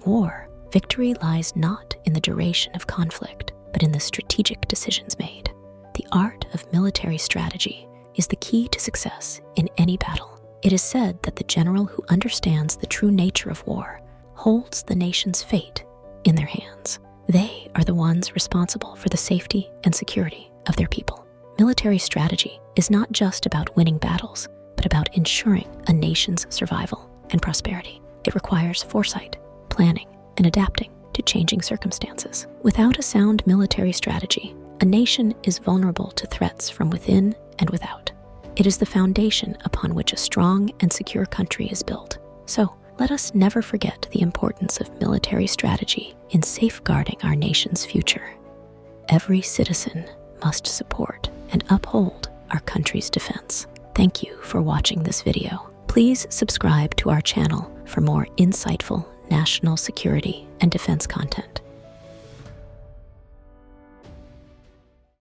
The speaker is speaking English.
war, victory lies not in the duration of conflict, but in the strategic decisions made. The art of military strategy is the key to success in any battle. It is said that the general who understands the true nature of war holds the nation's fate in their hands. They are the ones responsible for the safety and security of their people. Military strategy is not just about winning battles, but about ensuring a nation's survival and prosperity. It requires foresight, planning, and adapting to changing circumstances. Without a sound military strategy, a nation is vulnerable to threats from within and without. It is the foundation upon which a strong and secure country is built. So, let us never forget the importance of military strategy in safeguarding our nation's future. Every citizen must support and uphold our country's defense. Thank you for watching this video. Please subscribe to our channel for more insightful national security and defense content.